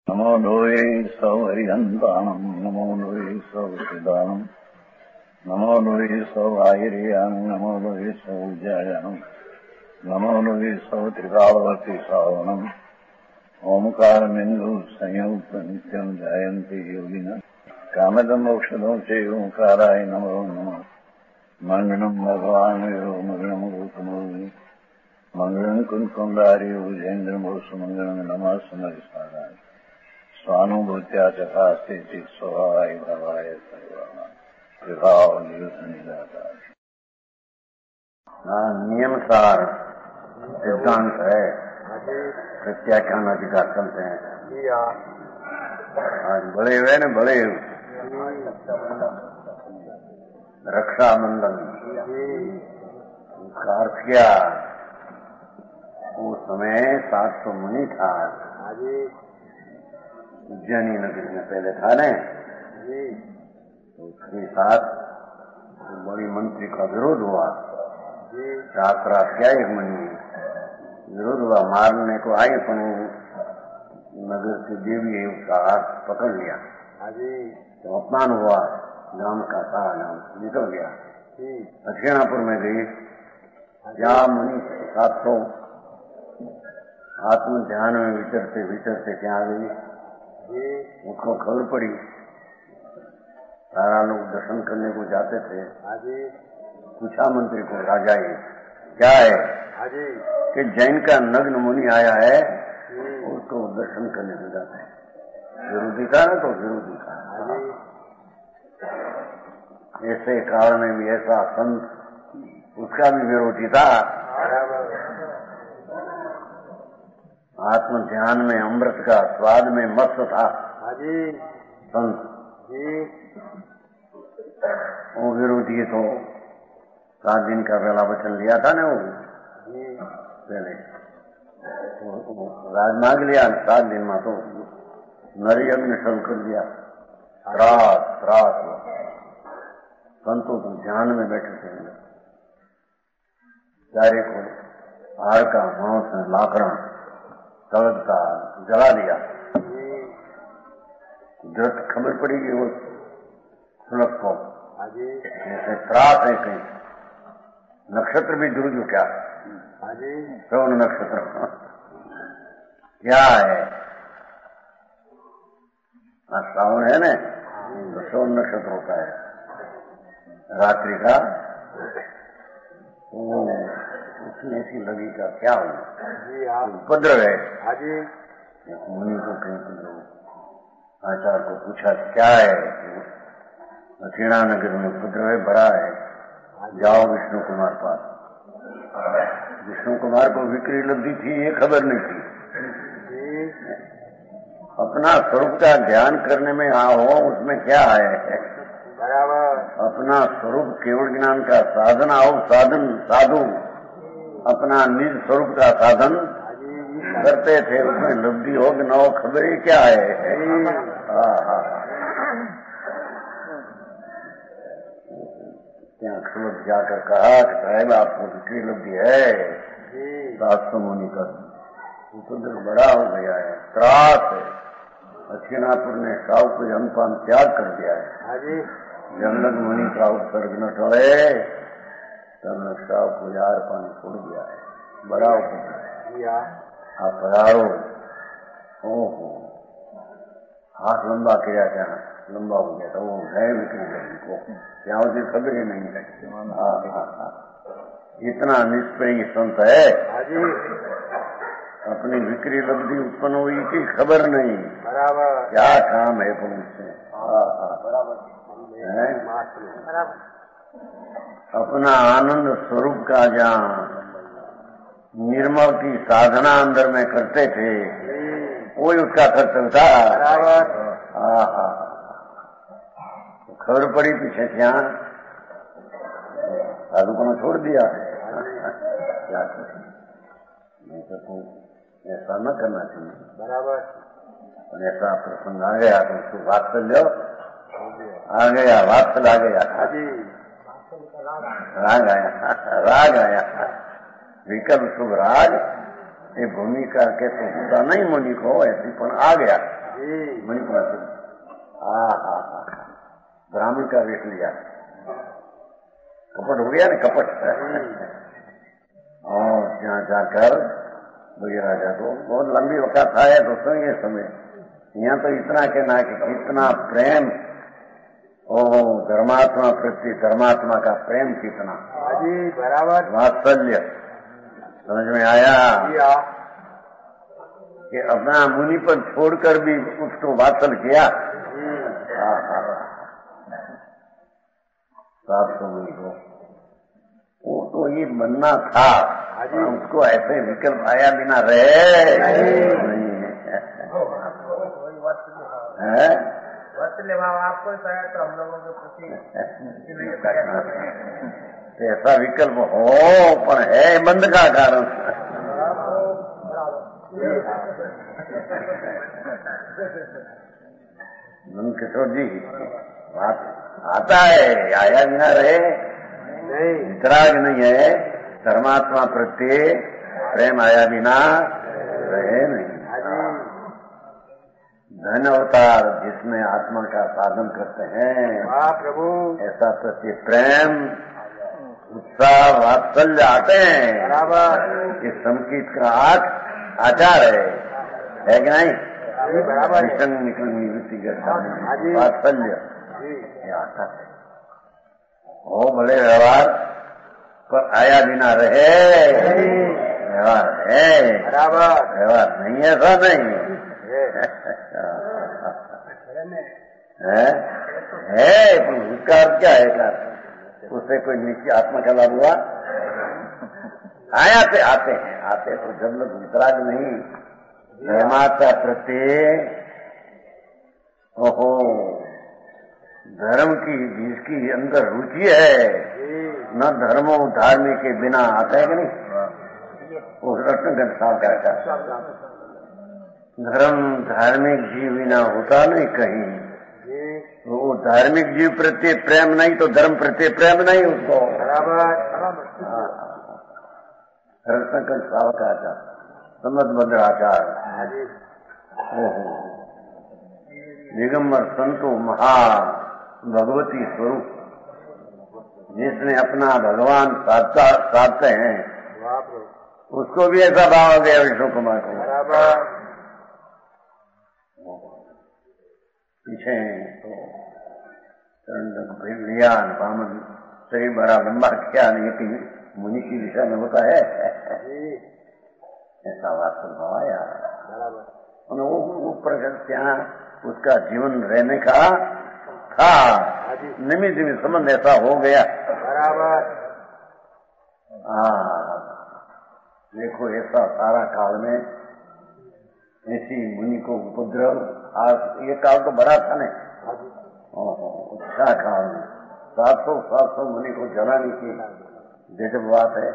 नमो लोये सौहरिहन्ताणम् नमो लोये सौहृदानम् नमो लोये सौभागिर्यानम् नमो लोये सौज्यायानम् नमो लोये सौत्रिकावती सावनम् ओंकारमिन्दु संयुक्त नित्यम् जायन्ति योगिनः कामदम् औषधम् च ओंकाराय नमो नमः मङ्गलम् भगवान् यो मङ्गलम् गौतमोऽग्नि मङ्गलम् कुन्कुण्डार्यो विजेन्द्रमोऽस्तु मङ्गलम् नमः समरिसाराय स्वानुभूत्या चकास्ते स्वभावाय भावाय नियमसार सिद्धांत है। प्रत्याख्यान अधिकार चलते हैं। आज बड़े हुए न बड़े रक्षाबंधन उसका अर्थ क्या? उस समय 700 मुनि था उज्जैनी नगरी में पहले था ने, तो उसके साथ बड़ी मंत्री का विरोध हुआ। रात क्या एक मुनि विरोध हुआ, मारने को आई पर नगर की देवी है उसका हाथ पकड़ लिया तो अपमान हुआ। नाम का था नाम निकल गया। दक्षिणापुर में गई, जहाँ मुनि 700 आत्म ध्यान में विचरते क्या गई, उसको खबर पड़ी। सारा लोग दर्शन करने को जाते थे। पूछा मंत्री को, राजा ये क्या है कि जैन का नग्न मुनि आया है, उसको दर्शन करने को जाते हैं। विरोधी का ना, तो विरोधी का ऐसे काल में भी ऐसा संत उसका भी विरोधी था। आत्म ध्यान में अमृत का स्वाद में मस्त था संत। वो विरोधी तो 7 दिन का वेला वचन लिया था ना, वो पहले राज मांग लिया 7 दिन में, तो नरी अग्नि शुरू कर दिया। रात संतों तो ध्यान में बैठे थे। चारे को हार का मांस लाकड़ा तलद का जला दिया। जब खबर पड़ी कि वो सुलभ को ऐसे त्रास है, कहीं नक्षत्र भी जुड़ क्या श्रवण नक्षत्र क्या है? श्रावण है न, तो श्रवण नक्षत्र होता है रात्रि का। वो उसमें ऐसी लगी का क्या हुआ, उपद्रव है। मुनि को कहीं आचार्य को पूछा क्या है? दक्षिणा नगर में उपद्रव है, बड़ा है, जाओ विष्णु कुमार पास। विष्णु कुमार को विक्री लब्धि थी, ये खबर नहीं थी। अपना स्वरूप का ध्यान करने में आओ, उसमें क्या है? अपना स्वरूप केवल ज्ञान का साधन आओ, साधु अपना निज स्वरूप का साधन करते थे, उसमें लब्धि हो कि न हो खबर ही क्या है? क्या खबर जाकर कहा कि साहेब आपको विक्री लब्धि है 700 मुनि का उपद्रव बड़ा हो गया है, त्रास है। दक्षिणापुर ने साहु को अनपान त्याग कर दिया है। जन्नत मुनि का उत्सर्ग न टले तब साहु को यार पानी छोड़ दिया है, बड़ा उपद्रव। आप पधारो। ओहो, हाथ लंबा किया, क्या लंबा हो गया था, वो है विक्री लब्धि को क्या होती खबर ही नहीं है। इतना निष्प्रिय संत है, अपनी विक्री लब्धि उत्पन्न हुई की खबर नहीं। क्या काम है पुरुष से? अपना आनंद स्वरूप का जहाँ निर्मल की साधना अंदर में करते थे, वही उसका कर्तव्य था। खबर पड़ी पीछे क्या साधु को छोड़ दिया। क्या करें, नहीं तो ऐसा न करना चाहिए। ऐसा प्रसंग आ गया तो उसको बात कर लो, आ गया बात चला गया, राग आया विकल्प शुभ राग ये भूमिका के तो होता नहीं मुनि को, ऐसी पण आ गया मुनि को। ब्राह्मण का वेश लिया, कपट हो गया ना, कपट। और यहाँ जाकर भैया राजा को बहुत लंबी वक्त है तो सुनिए समय। यहाँ तो इतना कहना कि कितना प्रेम, ओहो धर्मात्मा प्रति धर्मात्मा का प्रेम कितना बराबर वात्सल्य समझ में आया कि अपना मुनि पर छोड़कर भी उसको वात्सल किया। 700 मुनि को वो तो ये बनना था, उसको ऐसे विकल्प आया बिना रहे नहीं है। वात्सल्य भाव आपको तो हम लोगों के प्रति ऐसा विकल्प हो पर है बंद का कारण। नंद किशोर जी बात आता है, आया बिना रहे नहीं, वितराग नहीं है। धर्मात्मा प्रति प्रेम आया बिना रहे नहीं। धन अवतार जिसमें आत्मा का साधन करते हैं, प्रभु ऐसा प्रति प्रेम उत्साह वात्सल्य आते हैं। बराबर इस संगीत का आचार है कि नहीं? बराबर वात्सल्य आता है। हो भले व्यवहार पर आया बिना रहे, व्यवहार है बराबर, व्यवहार नहीं ऐसा नहीं है। उसका अर्थ क्या है? उससे कोई नीचे आत्मा का लाभ हुआ? आते तो जब लोग वितराग नहीं, धर्मात्मा प्रति ओहो धर्म की जिसकी अंदर रुचि है, न धर्मो धार्मिक के बिना आता है कि नहीं? वो रत्नगंज साहब का धर्म धार्मिक जीव बिना होता नहीं कहीं। वो धार्मिक जीव प्रति प्रेम नहीं तो धर्म प्रति प्रेम नहीं उसको। रत्नगंज साहब का आचार, समझ आचार, दिगंबर संतो महा भगवती स्वरूप जिसने अपना भगवान साधते हैं, उसको भी ऐसा भाव हो गया विष्णु कुमार को। पीछे तो लिया बामन शरीर बड़ा लंबा किया, नहीं कि मुनि की दिशा में होता है ऐसा वास्तव भाव आया। ऊपर यहाँ उसका जीवन रहने का था, निमित्त में संबंध ऐसा हो गया। बराबर देखो ऐसा सारा काल में ऐसी मुनि को उपद्रव, आज ये काल तो बड़ा था नहीं, अच्छा काल में 700 मुनि को जलाने की गजब बात है।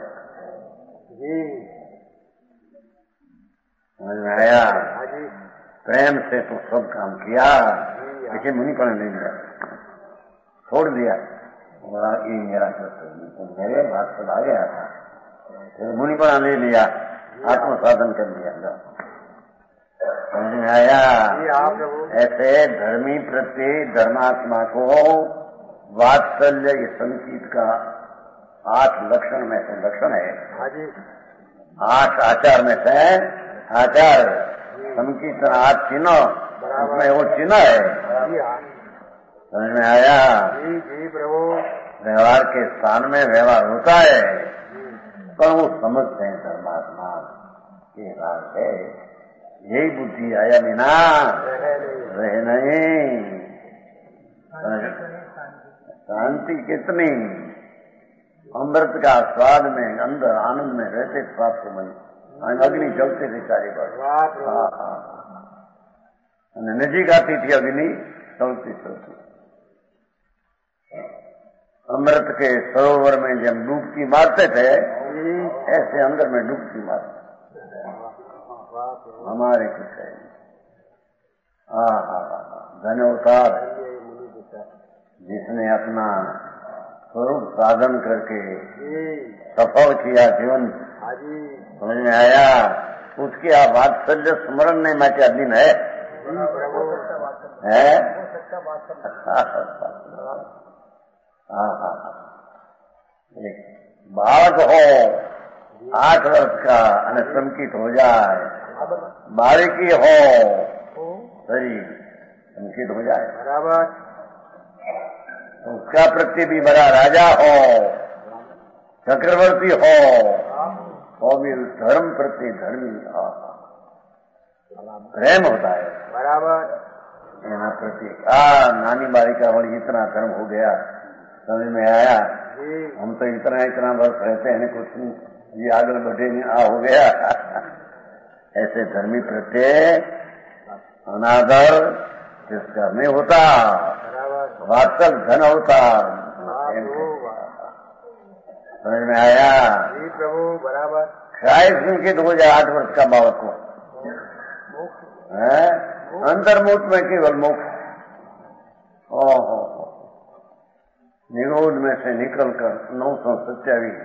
समझ में आया? प्रेम से तो सब काम किया, लेकिन मुनि को नहीं लिया, छोड़ दिया। ये मेरा तो मेरे बात से आ गया था, फिर मुनि को नहीं लिया, आत्म साधन कर लिया। समझ में आया? ऐसे धर्मी प्रति धर्मात्मा को वात्सल्य संगीत का 8 लक्षण में से लक्षण है, 8 आचार में से आचार संकीर्तन 8 चिन्ह, उसमें वो चिन्ह है। समझ में आया? जी प्रभु। व्यवहार के स्थान में व्यवहार होता है, पर वो समझते हैं धर्मात्मा के राज है। यही बुद्धि आया बिना रहे नहीं। शांति कितनी, अमृत का स्वाद में अंदर आनंद में रहते स्वाद को मन अग्नि जलते थे चारे बार। नजीक आती थी अग्नि, चलती चलती। अमृत के सरोवर में जब डुबकी मारते थे, ऐसे अंदर में डुबकी मारते हमारे कुछ है। धन्यवाद जिसने अपना स्वरूप साधन करके सफल किया जीवन। समझ में आया? उसकी आ वात्सल्य स्मरण नहीं માટે અધીન है बालक हो 8 वर्ष का અને संकित हो जाए, बालिकी हो शरीर संकित हो जाए बराबर, तो उसका प्रति भी बड़ा राजा हो, चक्रवर्ती हो, वो भी धर्म प्रति धर्मी प्रेम होता है बराबर, एना प्रति। नानी बालिका वाली इतना धर्म हो गया, समझ में आया। हम तो इतना वर्ष रहते हैं कुछ ये आगे बढ़े नहीं, हो गया। ऐसे धर्मी प्रत्यय अनादर जिसका नहीं होता, वास्तव धन होता। समझ में आया जी प्रभु, बराबर, शायद संकेत हो जाए 8 वर्ष का बालक को, अंतर्मुख में केवल मोक्ष। ओहो, निरोध में से निकलकर 927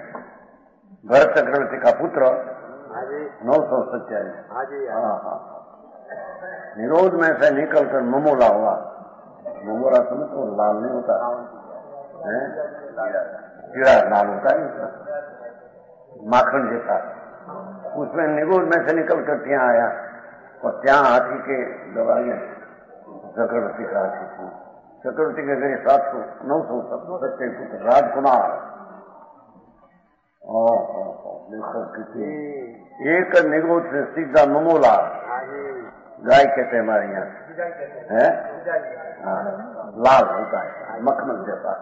भरत चक्रवर्ती का पुत्र 927, हाँ, निरोध में से निकलकर ममोला हुआ। ममोला समझ तो लाल नहीं होता है, कीड़ा लाल होता है माखन जैसा। उसमें निरोध में से निकलकर ત્યાં आया और ત્યાં हाथी के दवाइयां चक्रवर्ती का हाथी थी। चक्रवर्ती के गए 927 पुत्र राजकुमार। देखो कितनी, एक निगोद से सीधा ममोला, गाय कहते हैं हमारे यहाँ है, लाल होता है मखमल जैसा।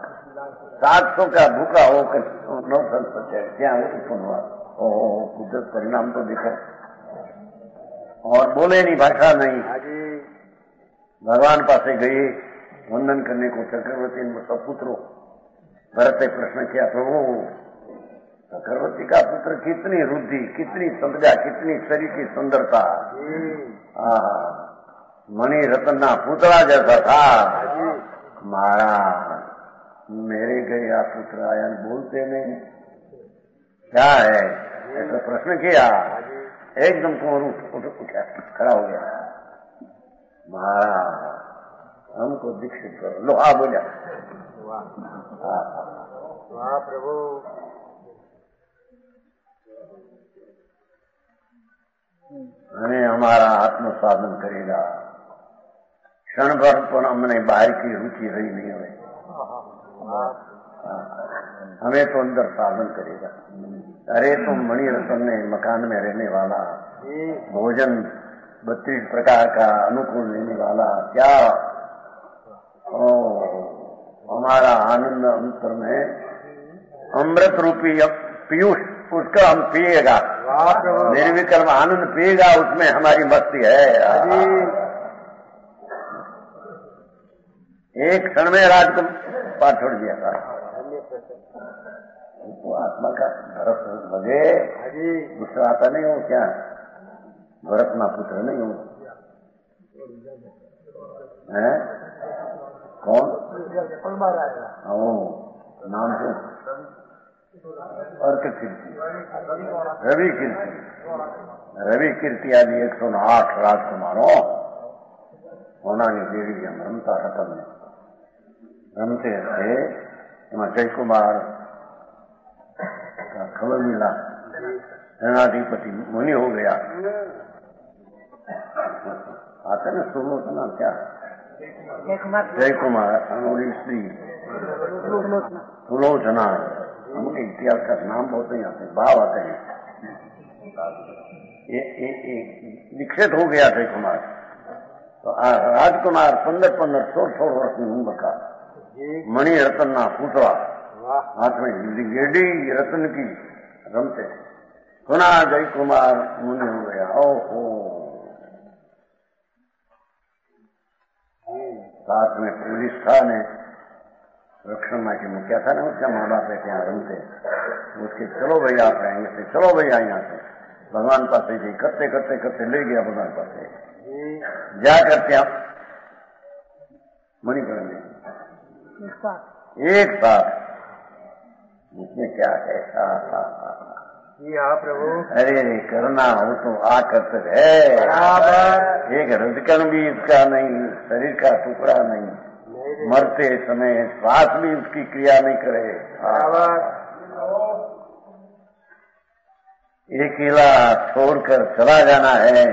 700 का भूखा होकर 927 क्या उत्पन्न हुआ। कुदरत परिणाम तो दिखा, और बोले नहीं, भाषा नहीं। भगवान पासे गए वंदन करने को चक्रवर्ती ने सब पुत्रों। भरत ने प्रश्न किया, प्रभु चक्रवर्ती का पुत्र कितनी रुद्धि, कितनी संपदा, कितनी शरीर की सुंदरता, मणि रतन पुतला जैसा था। महाराज मेरे गया पुत्र आया, बोलते नहीं क्या है, ऐसा प्रश्न किया। एकदम कुंवर उठा, खड़ा हो गया। महाराज हमको दीक्षित करो। लो बोला, वाह प्रभु, हमें हमारा आत्म साधन करेगा। क्षण भर पर हमने बाहर की रुचि रही नहीं हुई, हमें तो अंदर साधन करेगा। अरे तुम मणि रतन ने मकान में रहने वाला, भोजन 32 प्रकार का अनुकूल लेने वाला, क्या हमारा आनंद अंतर में अमृत रूपी पीयूष, उसका हम पिएगा, निर्विकल्प आनंद पिएगा, उसमें हमारी मस्ती है। एक क्षण में राज को पार छोड़ दिया था। तो आत्मा का भरत लगे, दूसरा आता नहीं हो क्या, भरत ना पुत्र नहीं हो है कौन? नाम से अर्क कीर्ति, रवि कीर्ति, रवि कीर्ति आदि 108 राजकुमारों होना नहीं देवी हम रमता रतन में रमते थे। जयकुमार का खबर मिला, सेनाधिपति मुनि हो गया। आते न सुलोचना, क्या जयकुमार और स्त्री सुलोचना, हमके इतिहास का नाम बहुत नहीं आते, भाव आते हैं। दीक्षित हो गया जयकुमार। तो राजकुमार 15-15, 16 वर्ष की उम्र का मणि रतन ना पुतला, हाथ में गेडी रतन की रमते। सुना जयकुमार मुनि हो गया। ओहो, साथ में प्रतिष्ठा ने रक्षण माँ के मुखिया था ना, उसका माँ बाप है यहाँ रमते, उसके चलो भैया आप रहेंगे से, चलो भैया यहाँ से भगवान पास ही करते करते करते ले गया भगवान पास। जा करते आप मणि करेंगे एक साथ, उसमें क्या है, जी हाँ प्रभु। अरे करना हो तो आ कर्तव्य है बराबर। एक हृदकण भी इसका नहीं, शरीर का टुकड़ा नहीं, मरते समय श्वास भी उसकी क्रिया नहीं करे। बराबर। अकेला छोड़कर चला जाना है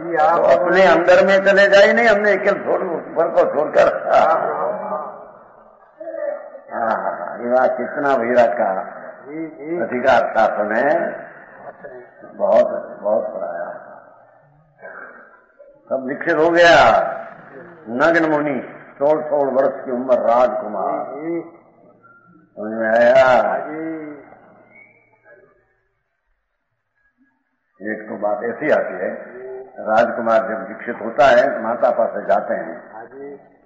तो अपने अंदर में चले जाए नहीं, हमने अकेले छोड़ ऊपर को छोड़कर। हाँ, कितना विराट का अधिकार शासन है, बहुत बहुत पढ़ाया। सब विकसित हो गया। नग्न मुनि 16 वर्ष की उम्र, राजकुमार, समझ में आया। एक तो बात ऐसी आती है, राजकुमार जब विकसित होता है माता पास जाते हैं,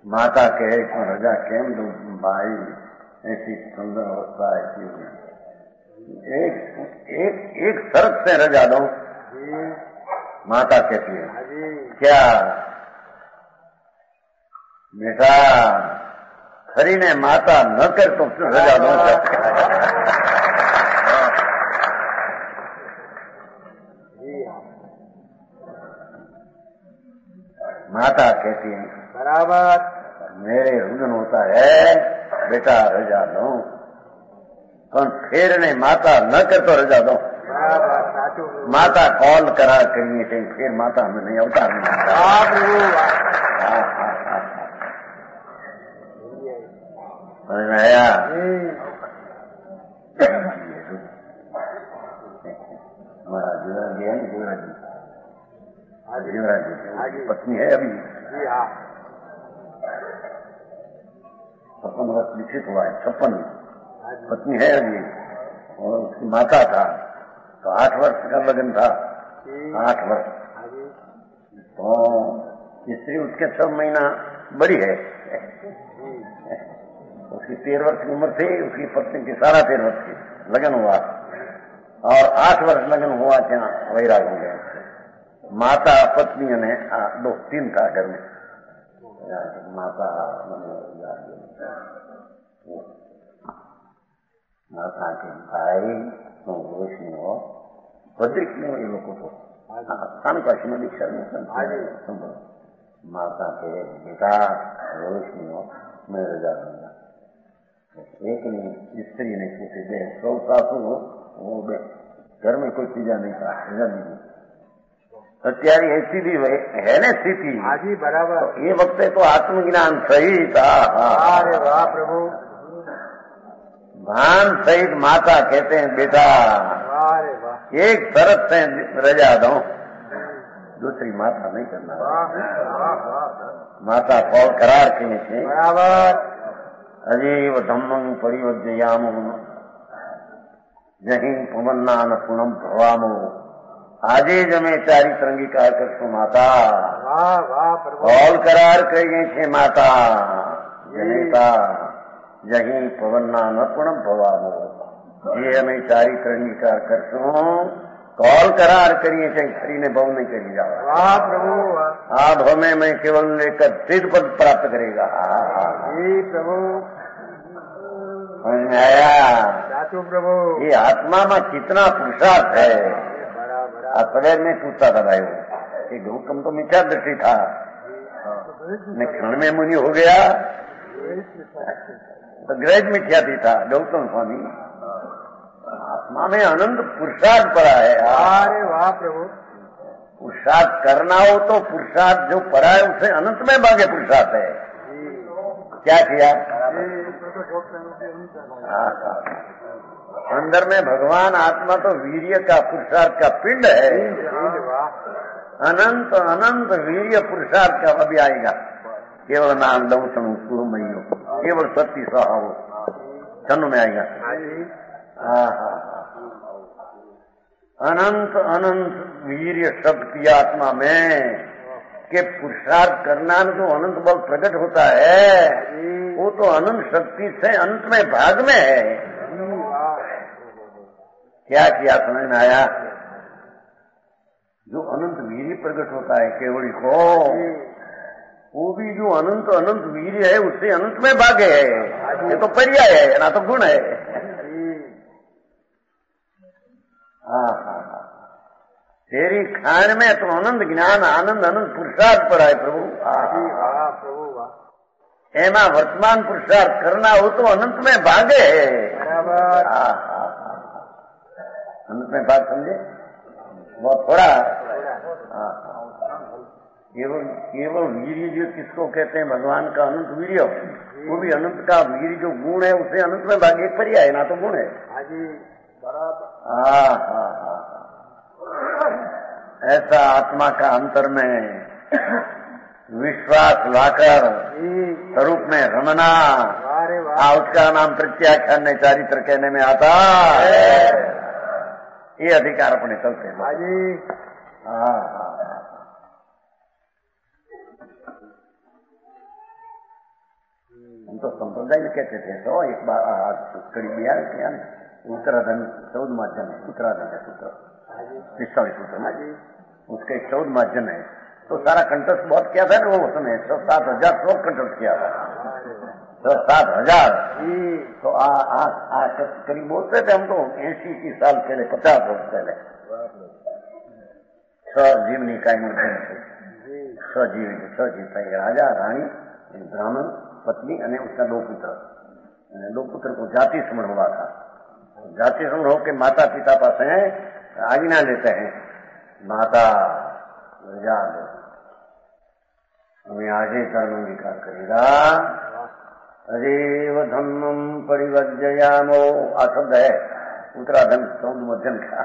माता कहे रजा केम दो भाई, ऐसी सुंदर अवस्था ऐसी हुई, एक शर्त से रजा दो। माता कहती है क्या बेटा, खरी ने माता न कर तो रजा दो। माता कहती है बराबर, मेरे रुदन होता है बेटा रजा दो, पर फिर ने माता न कर तो रजा दो। माता कॉल करा करिए थे, फिर माता में नहीं अवतार नहीं। समझ में आया। हमारा युवराज है ना, युवराज जी पत्नी है अभी 56 वर्ष विकसित हुआ है, 56 पत्नी है अभी, और उसकी माता था तो 8 वर्ष का लगन था, 8 वर्ष। तो स्त्री उसके 6 महीना बड़ी है, उसकी 13 वर्ष की उम्र थी, उसकी पत्नी की 13.5 वर्ष की लगन हुआ, और 8 वर्ष लगन हुआ क्या वैराग हो गया। माता पत्नी ने 2-3 था घर में, माता माता के भाई तुम रोशनी हो, बद्रिक में ये लोगों को स्थान काशी में दीक्षा में माता के बेटा रोशनी हो, मैं रजा दूंगा। एक ने स्त्री ने पूछे दे 100 सासू हो, वो घर में कोई चीजा नहीं था, रजा नहीं। અત્યારે ऐसी भी है ना स्थिति। हाँ जी बराबर। तो ये वक्त तो आत्मज्ञान सहित, अरे वाह प्रभु, भान सहित माता कहते हैं बेटा अरे वाह, एक शरत से रजा दो, दूसरी माता नहीं करना। माता कौल करार किए थे बराबर। अजीव धम्मं परिवज्जयामो जहीं पवन्ना न पुनम भवामो, आजे जमे चारित्र अंगीकार करशु माता। वाह वाह प्रभु, कौल करार करिए छे माता जनेता जहीं पवन्ना न पुनम भवामो, ये हमें चारित्र अंगीकार करशु, कौल करार करिए छे, खरी ने भव नहीं करी जाओ। वाह प्रभु, आ भव में मैं केवल लेकर सिद्ध पद प्राप्त करेगा। जी प्रभु, समझ में आया। साचू प्रभु, ये आत्मा में कितना पुरुषार्थ है। सवेर में पूछता था भाई कि गौतम तो मिथ्या दृष्टि था, मैं क्षण में मुनि हो गया, तो ग्रह मिथ्यादि था गौतम स्वामी। आत्मा में अनंत पुरुषार्थ पड़ा है। अरे वाह प्रभु, पुरुषार्थ करना हो तो पुरुषार्थ जो पड़ा है उसे अनंत में भागे पुरुषार्थ है। क्या किया, अंदर में भगवान आत्मा तो वीर्य का पुरुषार्थ का पिंड है, अनंत अनंत वीर्य पुरुषार्थ का अभी आएगा। केवल नाम दंशन सुरमयो, केवल सत्य सहाव छन्न में आएगा। अनंत अनंत वीर्य शक्ति आत्मा में के पुरुषार्थ करना जो अनंत बल प्रकट होता है, वो तो अनंत शक्ति से अंत में भाग में है। क्या किया समझ में आया। जो अनंत वीर्य प्रकट होता है केवड़ी को, वो भी जो अनंत अनंत वीर्य है उससे अनंत में भागे है। ये तो पर्याय है ना, तो गुण है। तेरी खान में तो आनंद ज्ञान आनंद अनंत पुरुषार्थ पर है प्रभु। वाह प्रभु वाह। एमा वर्तमान पुरुषार्थ करना हो तो अनंत में भागे है। बराबर। अनंत में भाग समझे बहुत थोड़ा। केवल वीर्य जो किसको कहते हैं भगवान का अनंत वीर्य, वो भी अनंत का वीर्य जो गुण है उसे अनंत में भाग एक पर्याय ना तो गुण है। ऐसा आत्मा का अंतर में विश्वास लाकर स्वरूप में रमना, उसका नाम प्रत्याख्यान में चारित्र कहने में आता है। ये अधिकार अपने चलते हैं। हम तो संप्रदाय में कहते थे। तो एक बार करीब यार क्या उत्तराधन 14वां जन है, उत्तराधन है सूत्र 23वां सूत्र ना जी, उसका 14वां जन है। तो सारा कंठस्थ बहुत किया था ना वो समय 7,000 श्लोक कंठस्थ किया था। 7,000 तो करीब बोलते थे हम तो 80 साल पहले 50 वर्ष पहले। जीवनी का जीव राजा रानी ब्राह्मण पत्नी અને उसका 2 पुत्र को जाति समण हुआ था। जाति समण होकर माता पिता पास हैं आज्ञा लेते हैं, माता याद हमें आगे धर्म अंगीकार करेगा। अरेव धर्मम परिवर्जयामो आ शब्द है उत्तराधन 14वां जन का,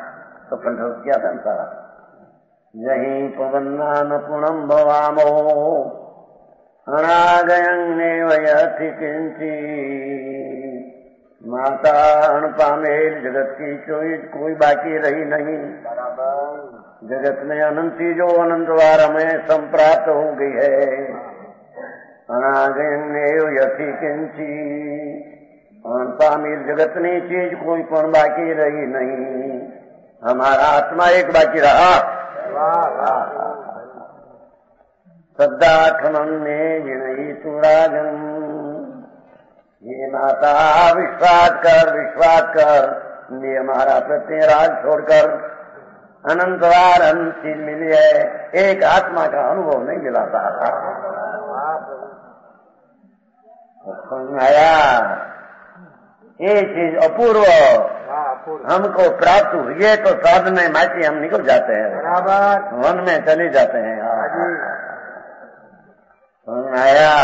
तो कंठस्थ किया था सारा। यहीं पवन्ना न पुणम भवामो अनागयन्नेव यथि किंची माता अण पामेल जगत की कोई बाकी रही नहीं। जगत में अनंत जो अनंत वार में संप्राप्त हो गई है। अनागयन्नेव यथि किंची अण पामेल जगत में चीज कोई पण बाकी रही नहीं। हमारा आत्मा एक बाकी रहा। श्रद्धाखमन्ने विनयी तुराजन। ये माता विश्वास कर ये हमारा प्रत्यय राज छोड़कर अनंत बार अनंत चीज मिली है, एक आत्मा का अनुभव नहीं मिलाता था। आया ये चीज अपूर्व हमको प्राप्त हुई है तो साधन में माची हम निकल जाते हैं, वन में चले जाते हैं। आया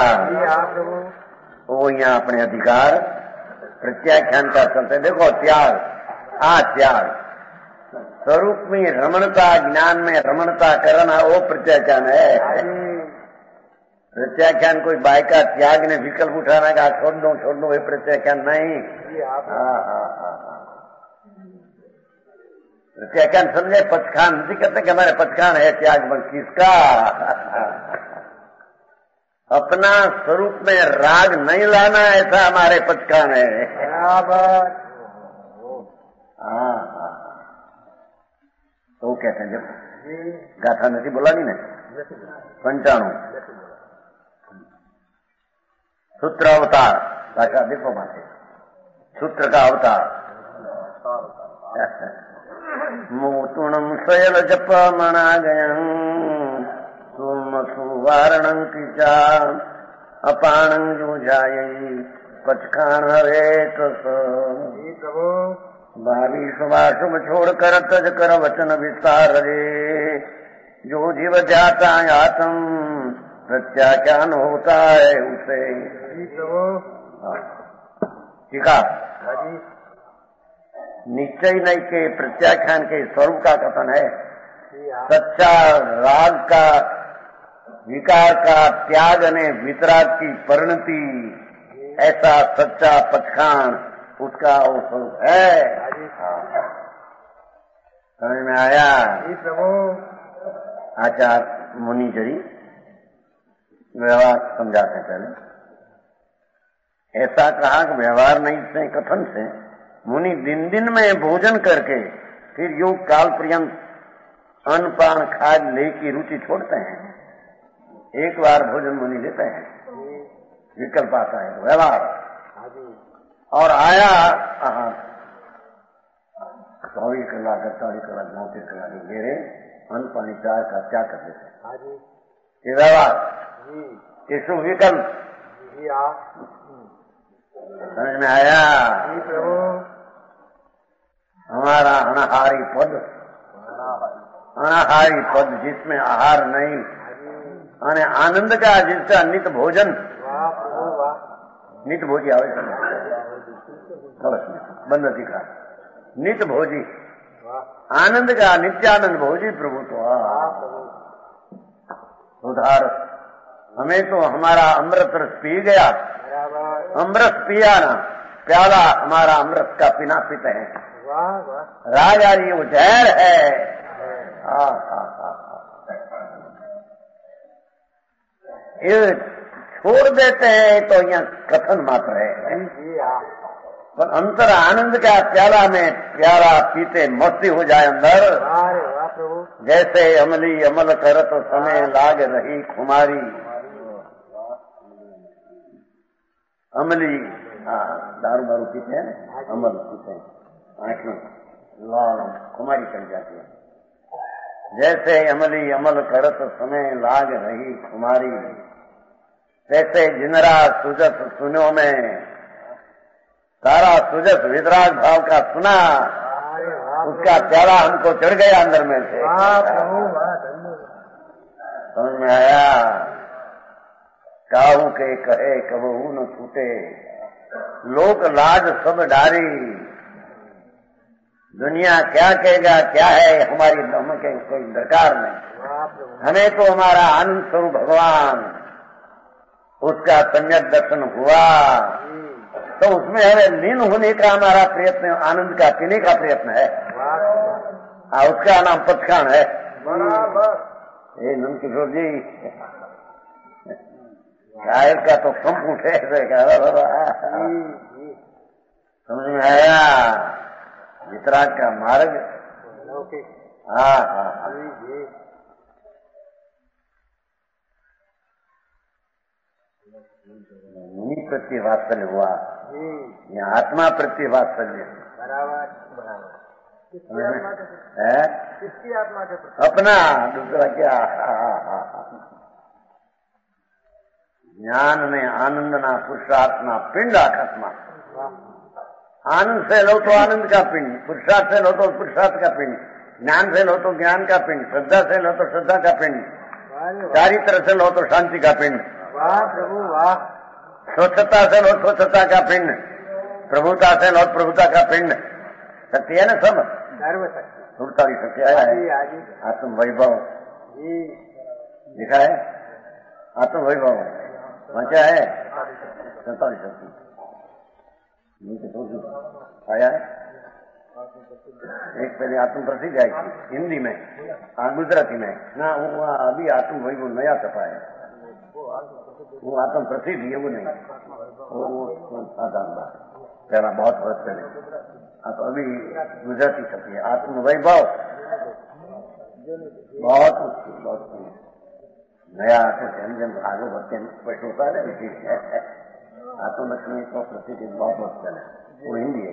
वो यहाँ अपने अधिकार प्रत्याख्यान कर सकते। देखो त्याग त्याग स्वरूप में रमणता, ज्ञान में रमणता करना वो प्रत्याख्यान है। प्रत्याख्यान कोई बाय का त्याग ने विकल्प उठाना का छोड़ दो ये प्रत्याख्यान नहीं। प्रत्याख्यान समझे पचखान नहीं कहते कि हमारे पचखान है त्याग बन किसका। अपना स्वरूप में राग नहीं लाना ऐसा हमारे पचखान है। तो कहते हैं जब गाथा नहीं बोला नहीं ना 95 सूत्र अवतार भाषा देखो माथे सूत्र का अवतार मोतुणम शयल जप मना गयं सुवारणं किचा अपाणं जुझायि पचखान हरे प्रभु। भावी शुभ छोड़ कर तज कर वचन विस्तार रे। जो जीव जाता आत्म प्रत्याख्यान होता है उसे। ठीक है, निश्चय नहीं के प्रत्याख्यान के स्वरूप का कथन है। सच्चा राग का विकार का त्याग ने वितराग की परिणति, ऐसा सच्चा पचखान उसका वो स्वरूप है। समझ में आया प्रभु। आचार्य मुनि जरी व्यवहार समझाते पहले ऐसा कहा कि व्यवहार नहीं से कथन से मुनि दिन दिन में भोजन करके फिर योग काल पर्यंत अन्न पान खाद ले की रुचि छोड़ते हैं। एक बार भोजन मुनि लेते हैं, विकल्प आता है व्यवहार। और आया 24 कलाक 48 कलाक 32 कलाक मेरे अन्न पानी चार का त्याग कर देते हैं। ये व्यवहार ये शुभ विकल्प समझ में आया? हमारा अनाहारी पद जिसमें आहार नहीं, आनंद का जिसका नित्य भोजन, नित्य भोजी आवश्यक बंदती का नित्य भोजी, आनंद का नित्यानंद भोजी प्रभु तो उधार हमें तो हमारा अमृत रस पी गया, अमृत पिया ना, प्याला हमारा अमृत का पीना पीते हैं। राजा जी वो जहर है। ये छोड़ देते हैं तो यहाँ कथन मात्र है, पर अंतर आनंद का प्याला में प्याला पीते मस्ती हो जाए अंदर। जैसे अमली अमल करत समय लाग रही खुमारी, अमली दारू दारू पीते हैं, अमल पीते हैं, आंख में लाल खुमारी चढ़ जाती है। जैसे अमली अमल करत समय लाग रही खुमारी, जैसे जिनरा सुजस सुनो में सारा सुजस वितराग भाव का सुना, उसका प्याला हमको चढ़ गया अंदर में से। समझ में आया? काहू के कहे कबहू न छूटे, लोक लाज सब डारी, दुनिया क्या कहेगा क्या है हमारी हमें कोई दरकार नहीं। हमें तो हमारा आनंद स्वरूप भगवान उसका सम्यक दर्शन हुआ, तो उसमें हमें लीन होने का हमारा प्रयत्न, आनंद का पीने का प्रयत्न है। उसका नाम पचखान है। ये नंद किशोर जी गायक का तो संपुट है। समझ में आया? वितराग का मार्ग। मुनि प्रति वात्सल्य हुआ, यहाँ आत्मा प्रति वात्सल्य है। अपना दूसरा क्या? ज्ञान में आनंद ना पुरुषार्थ ना पिंड आत्मा। आनंद से लो तो आनंद का पिंड, पुरुषार्थ से लो तो पुरुषार्थ का पिंड, ज्ञान से लो तो ज्ञान का पिंड, श्रद्धा से लो तो श्रद्धा का पिंड, चारित्र से लो तो शांति का पिंड। वाह प्रभु वाह। स्वच्छता से लो स्वच्छता का पिंड, प्रभुता से लो प्रभुता का पिंड। शक्ति है ना सब, सुरताली शक्ति आया है। आत्म वैभव लिखा है, आत्म वैभव वहां क्या है? सैतालीस शक्ति आया है। एक पहले आत्म प्रसिद्ध आई थी हिंदी में, गुजराती में ना, अभी आत्म वैभव नया छपा है। वो आत्म प्रसिद्ध है, वो नहीं, वो साधारण बात पहला बहुत वर्ष पहले। तो अभी गुजराती छपी है आत्म वैभव, बहुत नया जन आगे बढ़ते स्पष्ट होता है। आत्मलक्ष्मी तो प्रसिद्ध बहुत वर्ष पहले, वो हिंदी है।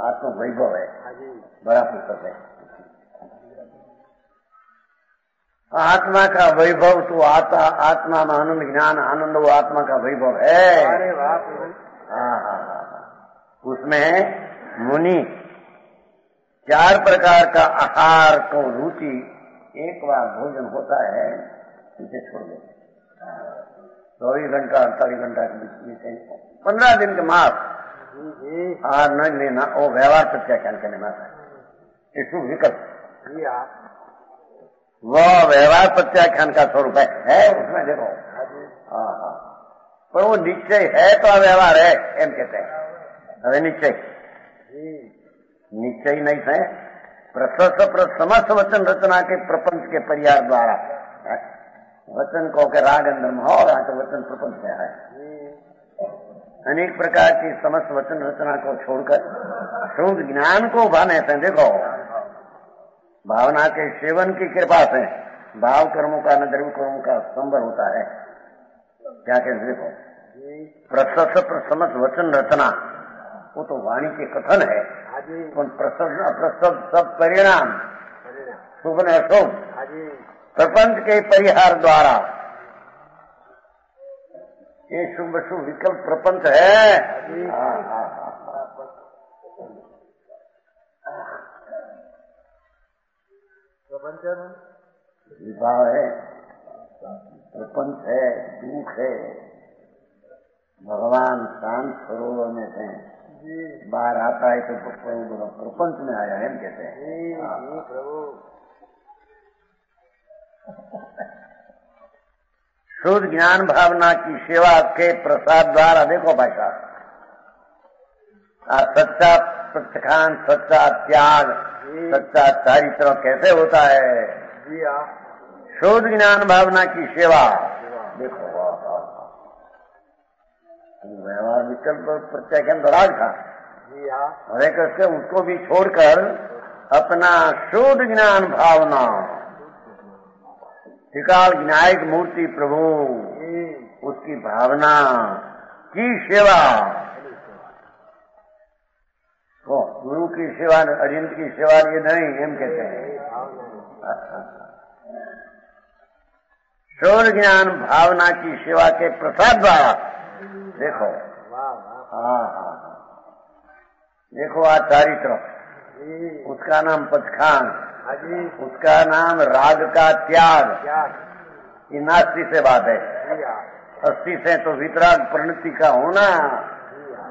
आत्म वैभव है, बड़ा पुस्तक है। आत्मा का वैभव तो आत्मा में आनंद, ज्ञान आनंद वो आत्मा का वैभव है। उसमें मुनि 4 प्रकार का आहार को रुचि, एक बार भोजन होता है इसे छोड़ देते 24 घंटा 48 घंटा के बीच में 15 दिन के मास आहार न लेना, वो व्यवहार प्रत्याख्यान करने में आता है। इसको विकल्प वह व्यवहार प्रत्याख्यान का स्वरूप है उसमें देखो। पर वो निश्चय है तो व्यवहार है एम कहते हैं। હવે निश्चय नहीं है। समस्त वचन रचना के प्रपंच के परिहार द्वारा वचन को के राग अंदर में हो रहा तो वचन प्रपंच में है। अनेक प्रकार की समस्त वचन रचना को छोड़कर शुद्ध ज्ञान को भाने से देखो, भावना के सेवन की कृपा से भाव कर्मों का न द्रव्य कर्मों का संबर होता है। क्या कहते देखो, समस्त वचन रचना वो तो वाणी के कथन है। प्रसन्न अप्रसन्न सब परिणाम शुभ न अशुभ प्रपंच के परिहार द्वारा ये शुभ शुभ विकल्प प्रपंच है। विभाव है, प्रपंच है, दुख है। भगवान शांत सरोवर में थे, बाहर आता है तो प्रपंच में आया है कहते हैं। प्रभु शुद्ध ज्ञान भावना की सेवा के प्रसाद द्वारा देखो भाई साहब, सच्चा प्रत्याख्यान, सच्चा त्याग, सच्चा चारित्र कैसे होता है? जी हाँ, शुद्ध ज्ञान भावना की सेवा देखो। व्यवहार विकल्प प्रत्याख्यान तो राग था। जी हाँ, हरे कृष्ण उसको भी छोड़कर अपना शुद्ध ज्ञान भावना त्रिकाल विनायक मूर्ति प्रभु उसकी भावना की सेवा, तो गुरु की सेवा अरिंद की सेवा ये नहीं, हम कहते हैं शुद्ध ज्ञान भावना की सेवा के प्रसाद द्वारा देखो। देखो आचारित्र, उसका नाम पचखान, उसका नाम राग का त्याग। ये नास्ती से बात है, अस्थि से तो वितराग परिणति का होना,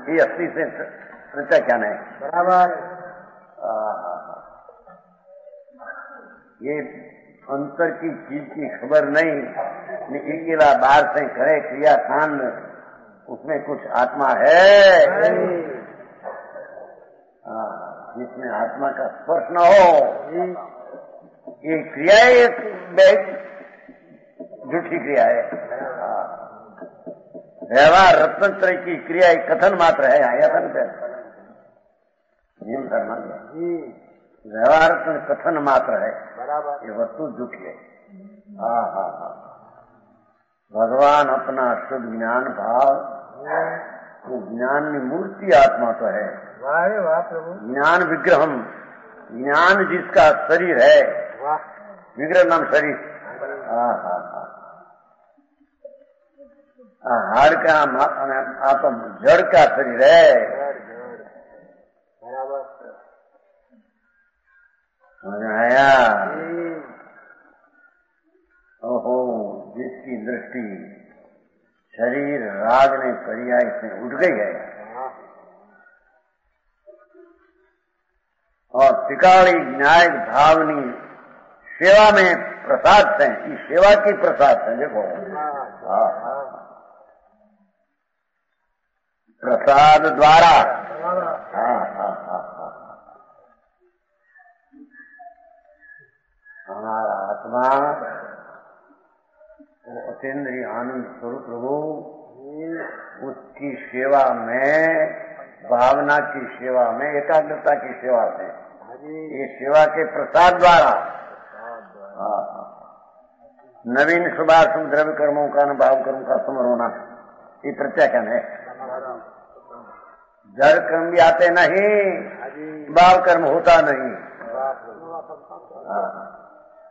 ये अस्थि से प्रत्या क्या नहीं बराबर। ये अंतर की चीज की खबर नहीं, अकेला बाहर से करे क्रिया खान उसमें कुछ आत्मा है। जिसमें आत्मा का स्पर्श न हो, ये क्रिया एक झूठी क्रिया है। व्यवहार रत्नत्रय की क्रिया एक कथन मात्र है, आयतन पे व्यवहार कथन मात्र है, ये वस्तु झूठी है। भगवान अपना शुद्ध ज्ञान भाव, वो ज्ञान की मूर्ति आत्मा तो है। वाह वाह प्रभु। ज्ञान विग्रहम, ज्ञान जिसका शरीर है, विग्रह नाम शरीर। हाड़ का आत्म जड़ का शरीर है। बराबर समझ में आया? ओहो, जिसकी दृष्टि शरीर राग ने पर्याय से उठ गई है और त्रिकाली न्याय भावनी सेवा में प्रसाद है, इस सेवा की प्रसाद है। देखो प्रसाद द्वारा हमारा आत्मा अतीन्द्रिय आनंद स्वरूप प्रभु उसकी सेवा में, भावना की सेवा में, एकाग्रता की सेवा में, ये सेवा के प्रसाद द्वारा नवीन शुभाशुभ द्रव्य कर्मों का भाव कर्म का समर होना, ये प्रत्याख्यान है। जड़ कर्म भी आते नहीं, भाव कर्म होता नहीं।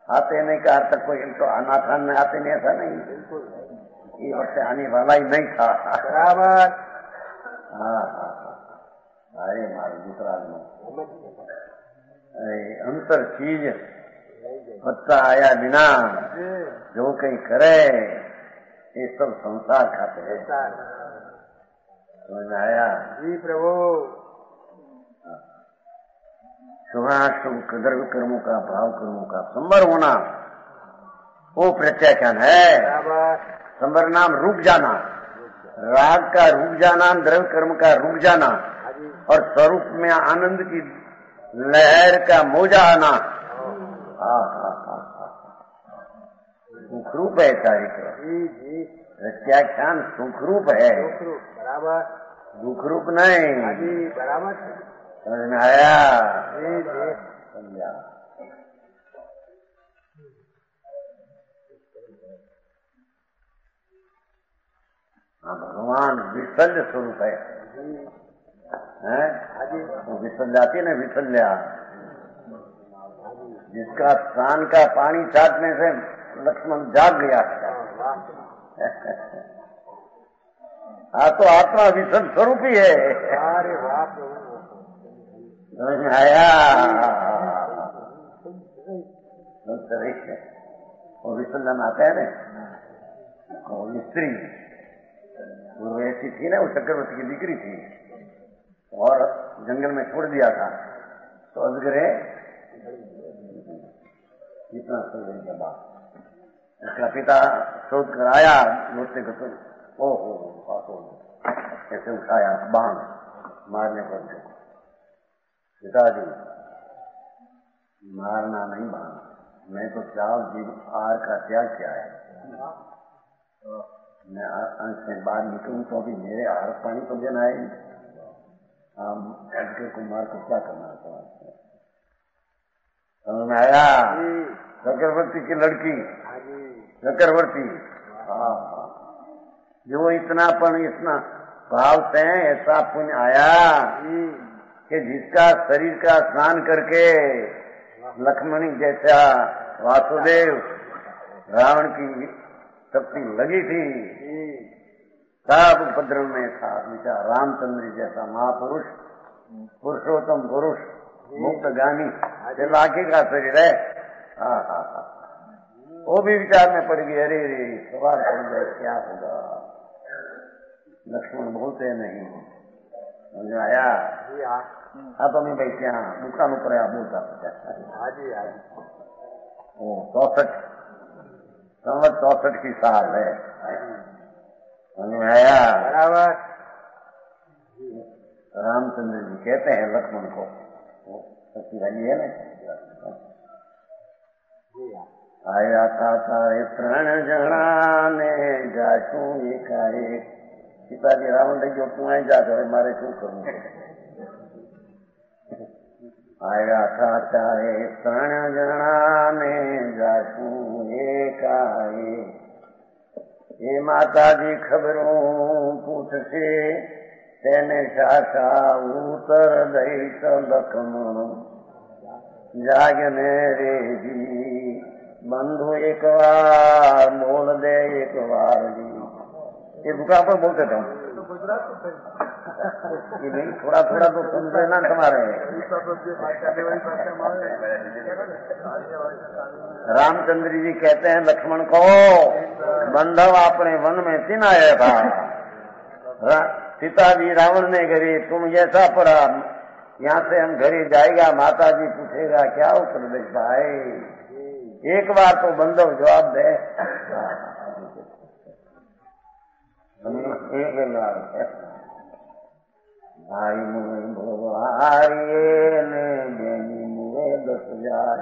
आते नहीं का अर्थ कोई तो अनाथान में आते नहीं, ऐसा नहीं। ये वर्ष आने वाला ही नहीं था। बराबर। अरे मारे दूसरा अंतर चीज पत्ता आया बिना जो कहीं करे, ये सब संसार खाते हैं। समझ आया? जी प्रभु। शुभाशुभ द्रव्य कर्मों का, भाव कर्मों का संवर होना, वो प्रत्याख्यान है। संवर नाम रुक जाना, राग का रुक जाना, द्रव्य कर्म का रुक जाना और स्वरूप में आनंद की लहर का मोजा आना। सुखरूप है चारित्र, प्रत्याख्यान सुखरूप है, बराबर, दुखरूप नहीं। बराबर समझ में आया? समझा? भगवान विसर्ज स्वरूप है। है हाँ जी वो विसल जाती है ना, विसल्या, जिसका स्नान का पानी छाटने से लक्ष्मण जाग गया। हाँ तो आत्मा विसल स्वरूप ही है। अरे वाह प्रभु, समझ में आया? वो विसलन आता है ना, वो स्त्री वो ऐसी थी ना, वो चक्रवर्ती की दिक्री थी और जंगल में छोड़ दिया था, तो अजगरे इतना समझने के बाद उसका पिता शोध कर आया, लौटते को तो ओहो ऐसे उठाया बाण मारने पर पिताजी मारना नहीं बाण, मैं तो चाव जीव आहार का त्याग किया है, मैं अंश से बाहर निकलूं तो भी मेरे आहार पानी तो देना है, हम अजगर को मार कर क्या करना था? समझ में आया? चक्रवर्ती की लड़की, चक्रवर्ती, हाँ जो इतनापन इतना भाव से ऐसा पुण्य आया कि जिसका शरीर का स्नान करके लक्ष्मणी जैसा वासुदेव रावण की शक्ति लगी थी, सब उपद्रव में था विचार। रामचंद्र जैसा महापुरुष, पुरुषोत्तम पुरुष, मुक्त गानी, लाखी का शरीर है, वो भी विचार में पड़ गई, अरे रे सवाल पड़ गए क्या होगा? लक्ष्मण बोलते नहीं, समझ आया? हाँ तो नहीं भाई क्या दुकान ऊपर बोलता वो 64 की साल है, समझ में आया? बराबर। रामचंद्र जी कहते हैं लक्ष्मण को, शक्तिशाली है ना, आया था तारे 3 जणा ने जाशू एकाएक, पिताजी रावण ने जो तू आई जाकर मारे शू करूं? आया था तारे 3 जणा ने जाशू एकाएक, ये माता जी खबरों पूछसे तेने शाखा उतर दई तो लक्ष्मण जागने रे जी, बंधु एक बार बोल दे एक बार जी। ये दुकान पर बोलते थे कि नहीं, थोड़ा थोड़ा तो सुन लेना तुम्हारे। रामचंद्र जी कहते हैं लक्ष्मण को, बंधव अपने वन में तीन आया था, सीताजी रावण ने घरे तुम जैसा पड़ा, यहाँ से हम घरे जाएगा, माता जी पूछेगा क्या उत्तर दे भाई, एक बार तो बंधव जवाब दे। एक बार भाई मुझे भोवारिये ने बेनी मुझे 10 जाए,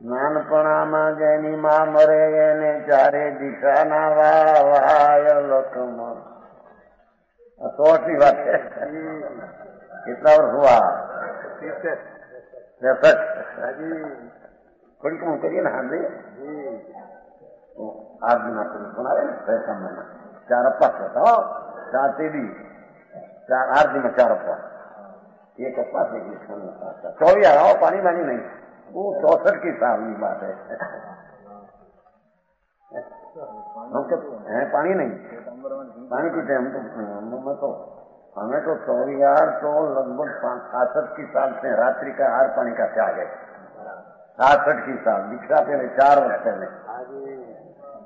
नानपणाમાં જેની માં મરે એને ચારે દિશા ના વાય લખમણ। 100 बात है। कितना वर्ष हुआ? 63। थोड़ी कम करिए ना, हाँ जी आदमी ना सुनावे ना, पैसा मैंने 4 अप्पा बताओ, 4 तेरी 4 आदमी में 4 अप्पा, 1 अप्पा से 24 आओ, पानी वानी नहीं, वो 64 की साल की बात है। पानी नहीं, पानी पीते हम तो हमें तो 24 तो लगभग 65 की साल से रात्रि का आहार पानी का त्याग है। 66 की साल दीक्षा पहले 4 वर्ष पहले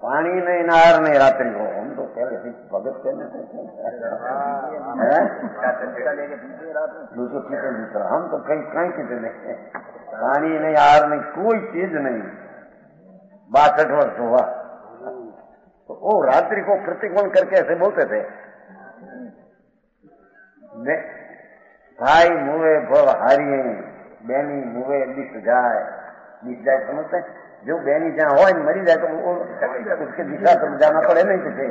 पानी नहीं नार नहीं रात्रि को, हम तो पहले भगत कहने दूसरा, हम तो कहीं पीते नहीं, पानी नहीं आहार नहीं कोई चीज नहीं। 62 वर्ष हुआ तो वो रात्रि को प्रतिकोण करके ऐसे बोलते थे, भाई मुए भव हारिये बेनी मुए दिख जाए समझते हैं, जो बेनी जहाँ हो मरी जाए तो उसके दिशा तो जाना पड़े नहीं तुझे।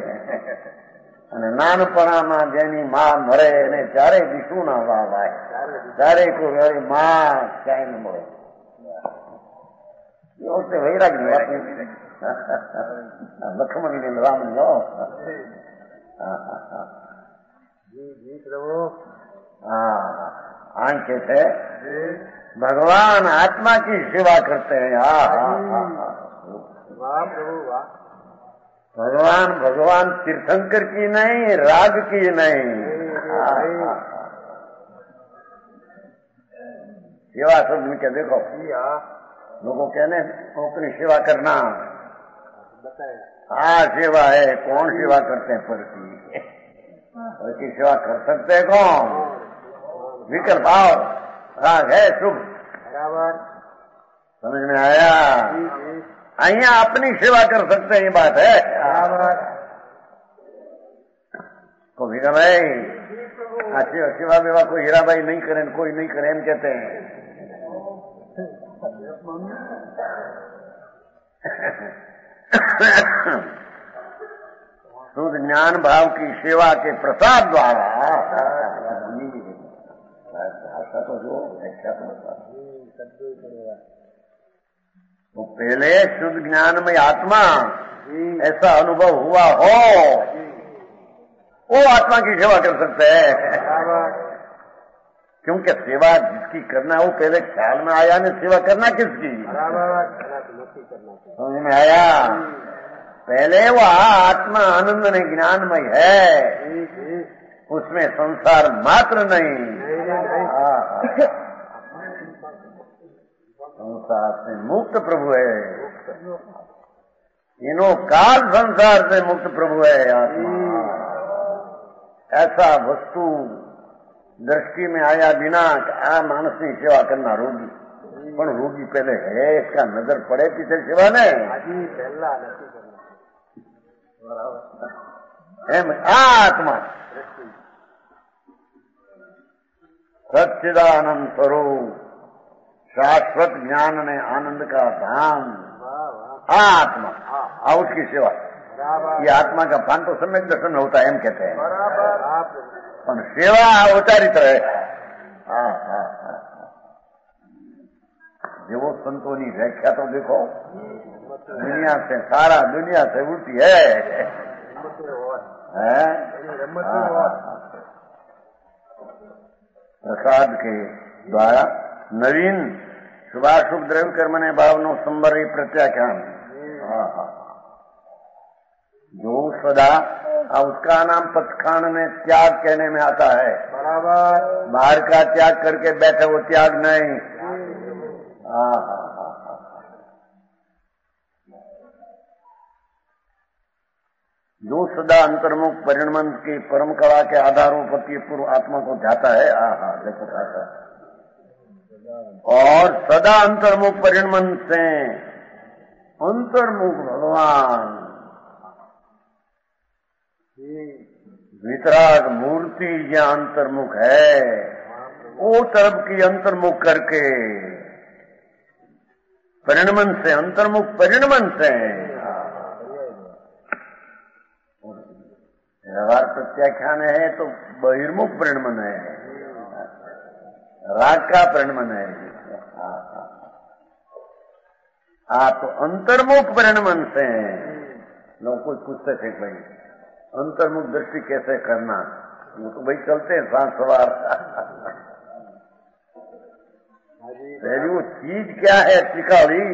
नानपणाમાં જેની માં મરે એને ચારે દિશુ ના વાવાય, ચારે को माँ चाहे न मरे, उससे वैराग्य बात नहीं। लक्ष्मण ने राम लो जी प्रभु आंखें थे, भगवान आत्मा की सेवा करते हैं। वाह प्रभु वाह। भगवान तीर्थंकर की नहीं, राग की नहीं। सेवा शब्द में क्या देखो, लोगों कहने अपनी सेवा करना, सेवा है। कौन सेवा करते हैं? पर की सेवा कर सकते हैं कौन? विकल्प आओ, राग है शुभ, बराबर समझ में आया? अहिया अपनी सेवा कर सकते हैं, ये बात है। बराबर को हीरा भाई अच्छी सेवा विवाह कोई हीरा भाई नहीं करें, कोई नहीं करे, हम कहते हैं। शुद्ध ज्ञान भाव की सेवा के प्रसाद द्वारा भाषा तो जो व्याख्या तो पहले शुद्ध ज्ञानमय आत्मा ऐसा अनुभव हुआ हो, वो आत्मा की सेवा कर सकते हैं। क्योंकि सेवा जिसकी करना है वो पहले ख्याल में आया, नहीं सेवा करना किसकी? समझ में आया? पहले वह आत्मा आनंद में ज्ञानमय है, उसमें संसार मात्र नहीं। संसार से मुक्त प्रभु है, तीनों काल संसार से मुक्त प्रभु है आत्मा। ऐसा वस्तु दृष्टि में आया बिना आ मानस की सेवा करना रोगी, पर रोगी पहले है, इसका नजर पड़े पीछे सेवा नहीं। आत्मा सच्चिदानंद स्वरूप, शाश्वत ज्ञान ने आनंद का धाम आत्मा, उसकी सेवा। ये आत्मा का पान तो सम्यक दर्शन होता है, हम कहते हैं, पर सेवा औचारित रहे। जो संतों की व्याख्या तो देखो, दुनिया से सारा दुनिया से उल्टी है। प्रसाद के द्वारा नवीन शुभाशुभ द्रव्य कर्मने भावनो संबरी प्रत्याख्यान, जो सदा उसका नाम पथखान में त्याग कहने में आता है। बराबर बाहर का त्याग करके बैठे वो त्याग नहीं। जो सदा अंतर्मुख परिणमन की परम कला के आधारों पर पूर्व आत्मा को ध्याता है। देखो और सदा अंतर्मुख परिणमन से अंतर्मुख भगवान वितराग मूर्ति या अंतर्मुख है, वो तरफ की अंतर्मुख करके परिणमन से अंतर्मुख परिणमन से व्यवहार प्रत्याख्यान है तो बहिर्मुख परिणमन है, राग का परिणमन है। तो अंतर्मुख परिणमन से लोग कुछ पूछते थे भाई अंतर्मुख दृष्टि कैसे करना, वो तो भाई चलते हैं सांस सवार। पहले वो चीज क्या है टिकाड़ी,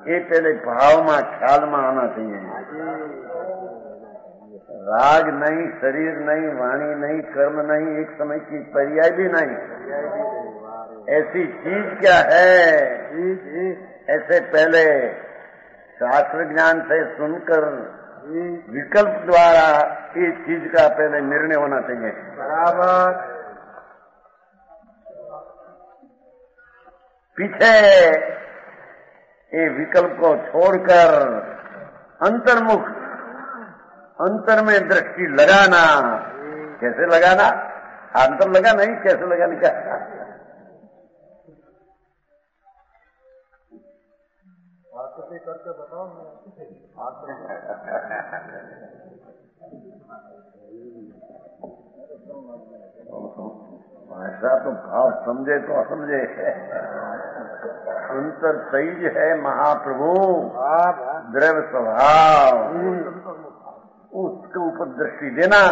ये पहले भाव में ख्याल में आना चाहिए। राग नहीं, शरीर नहीं, वाणी नहीं, कर्म नहीं, एक समय की पर्याय भी नहीं। ऐसी चीज क्या है, ऐसे पहले शास्त्र ज्ञान से सुनकर विकल्प द्वारा इस चीज का पहले निर्णय होना चाहिए। बराबर पीछे ये विकल्प को छोड़कर अंतर्मुख, अंतर में दृष्टि लगाना। कैसे लगाना? अंतर लगा नहीं, कैसे लगाने का? करके बताओ। भाषा तो भाव समझे तो असमझे। अंतर तेज है महाप्रभु, द्रव्य स्वभाव, उसके ऊपर दृष्टि देना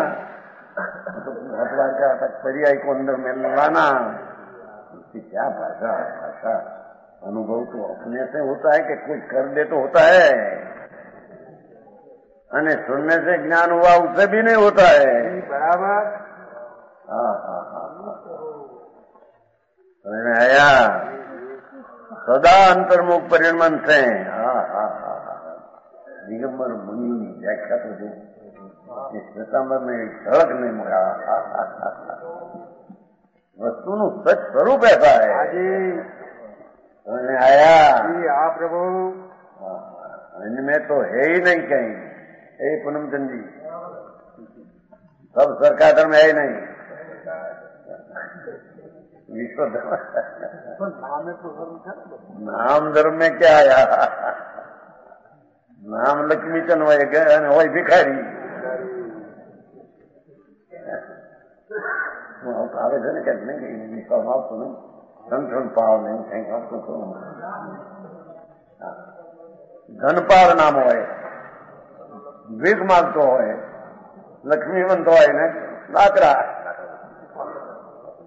तो भगवान का पर्याय को अंदर में लाना, उसकी क्या भाषा अनुभव तो अपने से होता है कि कोई कर दे तो होता है, અને सुनने से ज्ञान हुआ उससे भी नहीं होता है। बराबर। समझ में आया? सदा अंतर्मुख परिणमन से दिगंबर मुनि व्याख्या तो जो श्वेतांबर में सड़क नहीं मुड़ा, वस्तु નું सच स्वरूप ऐसा है। समझ में आया? हाँ प्रभु। इनमें तो है ही नहीं कहीं। पूनमचंद जी, सब सरकार धर्म है ही नहीं, विश्व धर्म। नाम धर्म में क्या आया? नाम लक्ष्मीचंद हो भिखारी આવે છે ને ક્યાંક નહીં વિશ્વાસ આવતો નહીં, સંઠન પાવ નહીં, કંઈક આપતું ખરું ધનપાર નામ હોય, ભીખ માગતો હોય, લક્ષ્મીવંત હોય ને लाकड़ा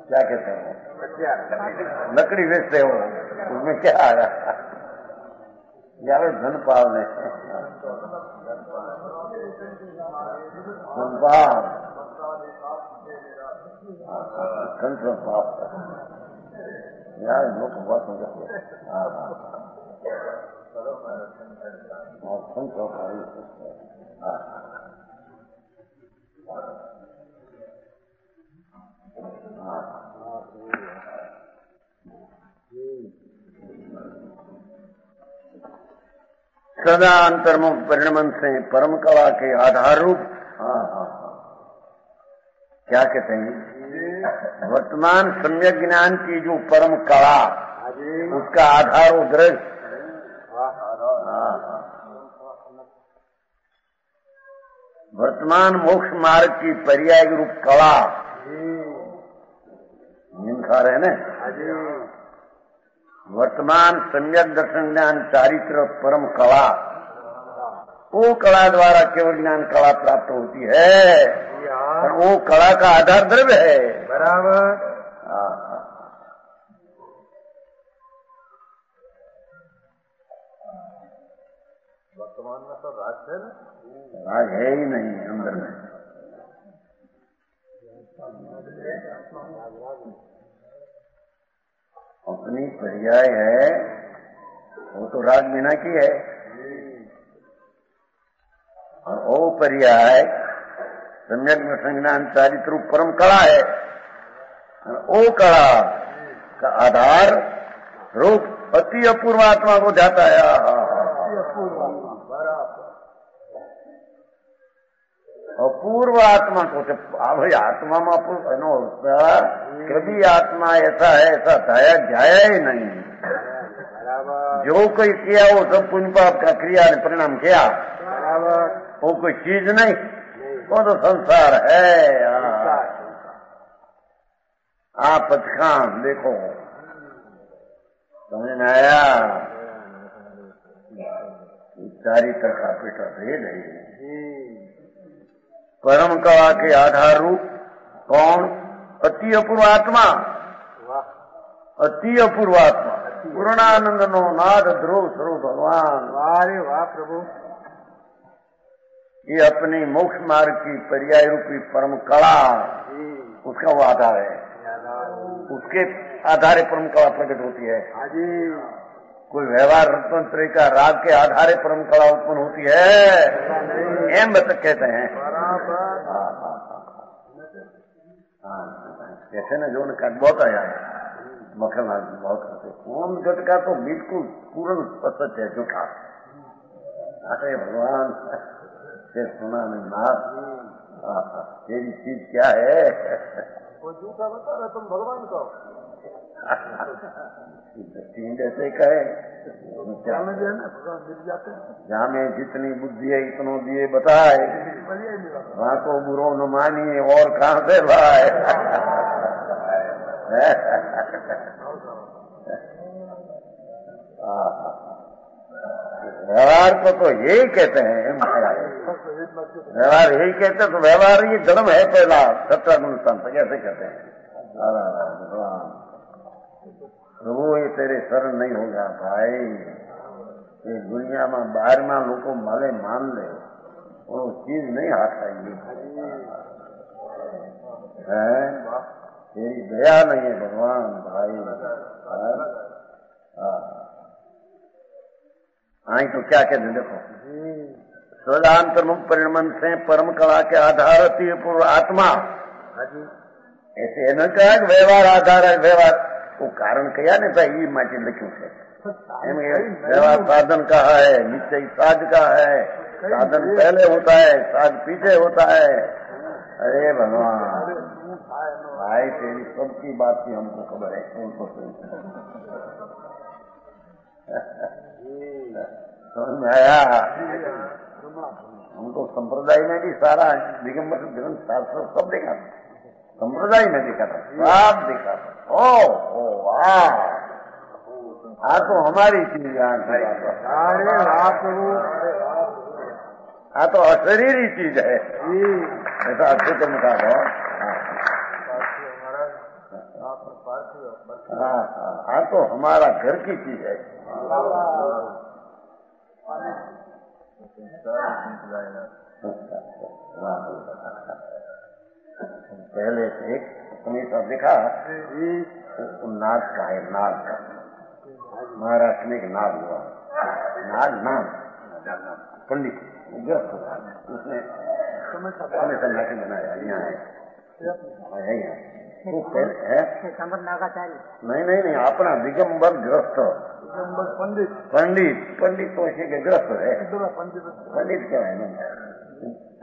क्या कहते हैं, लकड़ी बेचते हो, उसमें क्या आ रहा? यार धन पालने संत पाप यार लोग बहुत मजा सदा अंतर्मुख परिणमन से परम कला के आधार रूप क्या कहते हैं, वर्तमान सम्यक ज्ञान की जो परम कला उसका आधार वो दृश्य, वर्तमान मोक्ष मार्ग की पर्याय रूप कला नींद खा रहे हैं ना, वर्तमान सम्यक दर्शन ज्ञान चारित्र परम कला, वो कला द्वारा केवल ज्ञान कला प्राप्त होती है और वो कला का आधार द्रव्य है। बराबर। वर्तमान में तो राज है ना, राज है ही नहीं अंदर में। अपनी पर्याय है वो तो राग मीना की है, और वो पर्याय सम्यक संज्ञान चारित्र रूप परम कला है, और वो कला का आधार रूप अति अपूर्व आत्मा को जाता है। अपूर्व आत्मा को भाई आत्मा में अपूर्व कभी आत्मा ऐसा है ऐसा धाया जाया ही नहीं। जो कोई किया वो सब पुण्य पाप का क्रिया ने परिणाम किया, वो कोई चीज नहीं, वो तो संसार है। आप पचखान देखो, समझ में आया? चारित्र का पेटा भेद है। परम कला के आधार रूप कौन? अति अपूर्व आत्मा, अति अपूर्व आत्मा, पूर्णानंद नो नाद ध्रुव स्वरूप भगवान। वाह वाह प्रभु। ये अपनी मोक्ष मार्ग की पर्याय रूपी परम कला, उसका वो आधार है, उसके आधारे परम कला प्रकट होती है। कोई व्यवहार रत्न का राग के आधारे परम कला उत्पन्न होती है, एम बतक कहते हैं। कैसे न जो का बहुत आया है, मक्खन बहुत करते, ओम जट का तो बिल्कुल पूर्ण असत्य है, झूठा। अरे भगवान से सुना नहीं नाथ, तेरी चीज क्या है? वो झूठा बता रहे तुम भगवान को। ऐसे कहे भगवान मिल जाते हैं, जहाँ में जितनी बुद्धि है इतनो दिए बताए, वहाँ को बुरो न मानिए और कहाँ से भाई। व्यवहार व्यवहार को तो यही कहते हैं महाराज, व्यवहार यही कहते हैं। तो व्यवहार ये जन्म है पहला सत्तागुण संत कैसे कहते हैं। भगवान प्रभु ये तेरे शरण नहीं होगा भाई, ये दुनिया में बाहर में लोग भले मान ले वो चीज नहीं हाथ आएगी है, तेरी दया नहीं है भगवान भाई। आई तो क्या कहते देखो, सदांतर्मुख परिणमन से परम कला के आधार पूर्व आत्मा, ऐसे न कहा व्यवहार आधार है। व्यवहार वो कारण कया ने भाई माटी लख्यू है, व्यवहार साधन का है, निश्चय साध का है। साधन पहले होता है, साध पीछे होता है। अरे भगवान भाई तेरी सबकी बात की हमको खबर है, समझ में आया। हमको संप्रदाय में भी सारा दिगंबर ग्रंथ शास्त्र सब देखा, संप्रदाय में देखा था, सब देखा था। ओ हाँ तो हमारी चीज हाँ तो अशरीरी चीज है, ऐसा अच्छे तो बता दो। हाँ तो हमारा घर की चीज है। पहले एक तुमने सब देखा नाग का है, नाग का महाराष्ट्र में एक नाग हुआ, नाग नाम पंडित ग्रस्त था, उसने सन्यासी बनाया। यहाँ है वो है नहीं अपना दिगंबर ग्रस्त पंडित तो ऐसे के ग्रस्त है, पंडित क्या है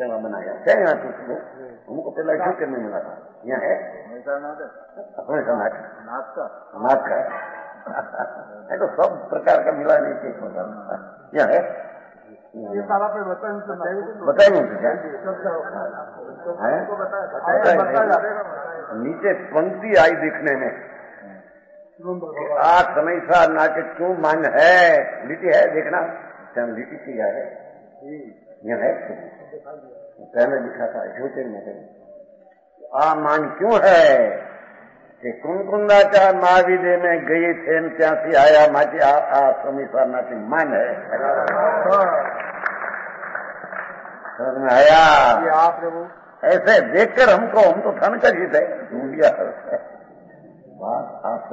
ना बनाया क्या यहाँ तो हमको पहला क्यों करने मिला था। यहाँ है नाग का है तो सब प्रकार का मिला नहीं एक प्रकार यहाँ है। बताइए नीचे पंक्ति आई दिखने में, आज समय सा नाके क्यों मन है, लिटी है देखना, लिटी की है यहाँ है पहले लिखा था झूठे में। मान क्यों है कि कुंकुंदाचार महाविदे में गए थे त्यासी आया माची आ समीसा नाची मन है। समझ में आया ऐसे देखकर हमको हम तो थन कर ही थे इंडिया बात आप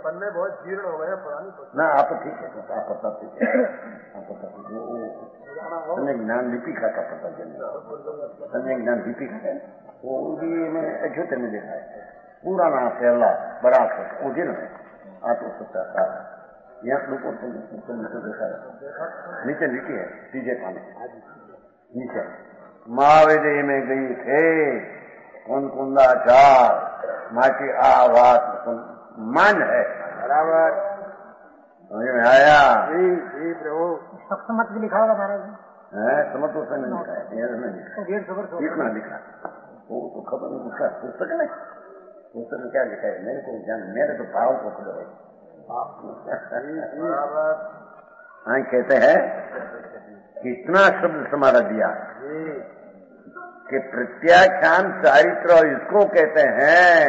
पन्ने बहुत जीर्ण हो गए पुरानी ना। आप ठीक है, आप पता ठीक है, आप पता समय ज्ञान लिपि का पता चले, समय ज्ञान लिपि का वो भी मैं अछूते में देखा है, पुराना पहला बड़ा वो दिन है आप सकता था। यहाँ लोगों को देखा है नीचे लिखी है सीधे पानी नीचे महावेदे में गई थे कुंदाचार माटी आवाज मन है बराबर। समझ में आया जी प्रभु। समझ भी लिखा होगा महाराज, समझ तो नहीं लिखा है, इतना लिखा वो तो खबर नहीं, उसका पुस्तक नहीं, पुस्तक में क्या लिखा है मेरे को जान, मेरे तो भाव को खबर है। हाँ कहते हैं कितना शब्द समारा दिया कि प्रत्याख्यान चारित्र इसको कहते हैं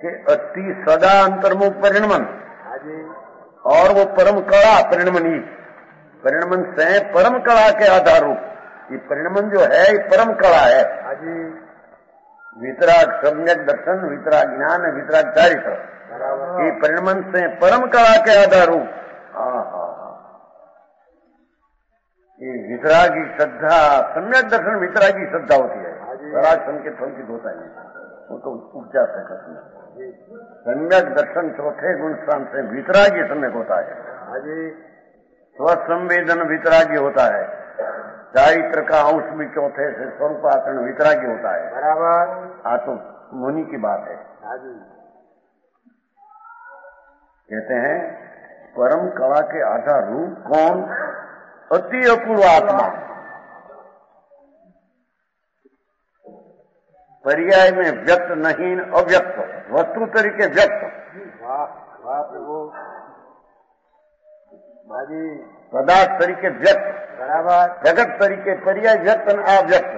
कि अति सदा अंतर्मुख परिणमन, और वो परम कला परिणमनी, परिणमन से परम कला के आधार रूप ये परिणमन जो है ये परम कला है। वितराग सम्यक दर्शन, वितराग ज्ञान, वितराग चारित्र, ये परिणमन से परम कला के आधार रूप ये वितरागी श्रद्धा, सम्यक दर्शन वितरागी श्रद्धा होती है। स्वराज संकेत संकित होता है वो तो उपचार से करते हैं। सम्यक दर्शन चौथे गुण स्थान से वितरागी सम्यक होता है, स्वसंवेदन वितरागी होता है, चारित्र का अंश भी चौथे से स्वरूप आचरण वितरागी होता है बराबर। तो मुनि की बात है। कहते हैं परम कला के आधार रूप कौन, अति अपूर्व आत्मा। पर्याय में व्यक्त नहीं अव्यक्त, वस्तु तरीके व्यक्त, वाह वाह प्रभु हाजी पदार्थ तरीके व्यक्त, बराबर जगत तरीके पर्याय व्यक्त न अव्यक्त,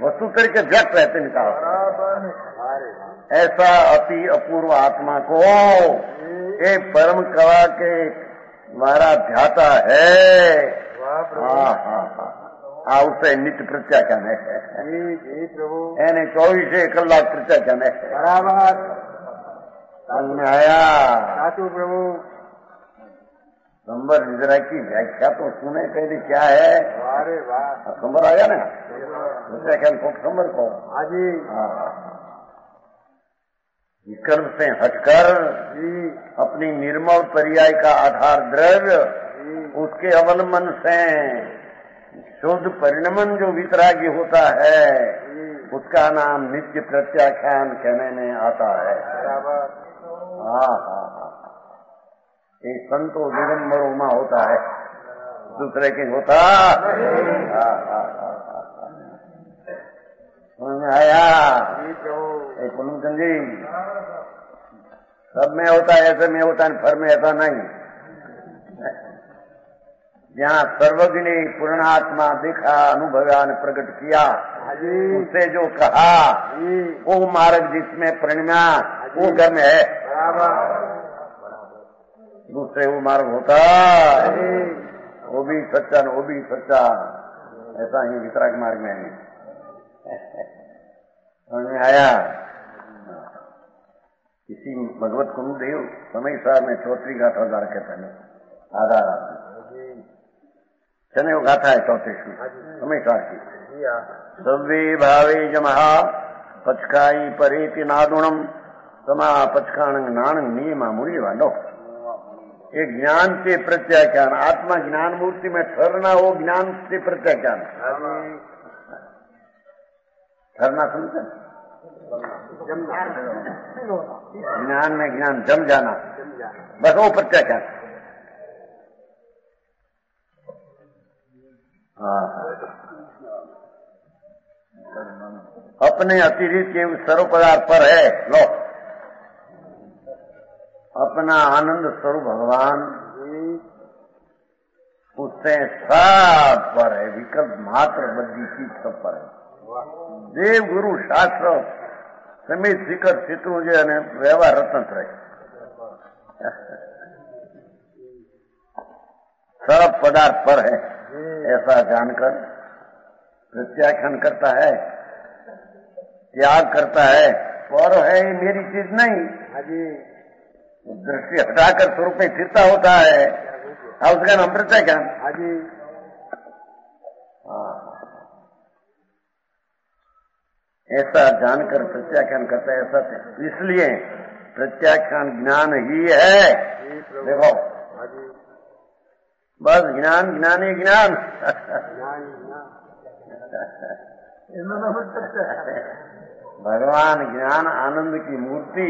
वस्तु तरीके व्यक्त रहते नहीं कहा। बराबर ऐसा अति अपूर्व आत्मा को एक परम कला के द्वारा ध्याता है। वाह प्रभु हाँ हाँ हाँ, उसे नित्य प्रत्याख्यान है। जी प्रभु એને 24 કલાક પ્રત્યાખ્યાન है। बराबर समझ में आया? साचू प्रभु संबर निद्रा की व्याख्या तो सुने पहले क्या है। अरे वाह संबर आया ना प्रत्याख्यान को, संबर को हाजी विकल्प से हटकर जी अपनी निर्मल पर्याय का आधार द्रव्य, उसके अवलंबन से शुद्ध परिणमन जो वितरागी होता है, उसका नाम नित्य प्रत्याख्यान कहने में आता है। बराबर हाँ हाँ हाँ, ये संतो दिगंबरों में होता है, दूसरे के होता। हाँ हाँ हाँ हाँ, समझ में आया? जी प्रभु पुलमचंद जी, सब में होता है, ऐसे में होता है, फर में ऐसा नहीं। जहाँ सर्वज्ञ पूर्णात्मा दिखा, अनुभव्यान प्रकट किया, उससे जो कहा वो मार्ग जिसमें परिणमा वो घर में है। दूसरे वो मार्ग होता वो भी सच्चा न वो भी सच्चा, ऐसा ही वितराग मार्ग में है। समझ में आया? इसी भगवत कुंदेव समय सार में चौथी गाथा हजार कहते हैं, आधार चने वो गाथा है 34वीं समय सार की। सव्वे भावे जमहा पचकाई परेति नादुणम समा पचकाण ज्ञान नियमा मूल्य लो। एक ज्ञान से प्रत्याख्यान, आत्मा ज्ञान मूर्ति में ठहरना, वो ज्ञान से प्रत्याख्यान ठहरना, समझते? ज्ञान में ज्ञान जम जाना, बस वो प्रत्याख्यान। अपने अतिरिक्त के सर्व पदार्थ पर है। लो, अपना आनंद स्वरूप भगवान उससे सब पर है, विकल्प मात्र बद्धी चीज सब पर है। देव गुरु शास्त्र समेत शिखर चित्र जो है व्यवहार रत्न रहे, सब पदार्थ पर है, ऐसा जानकर प्रत्याख्यान करता है, त्याग करता है। पर है ये मेरी चीज नहीं, दृष्टि हटाकर स्वरूप में फिरता होता है, उसका नाम प्रत्याख्यान। ऐसा जानकर प्रत्याख्यान करता है, ऐसा इसलिए प्रत्याख्यान ज्ञान ही है। देखो बस ज्ञान ज्ञान ही ज्ञान। भगवान ज्ञान आनंद की मूर्ति,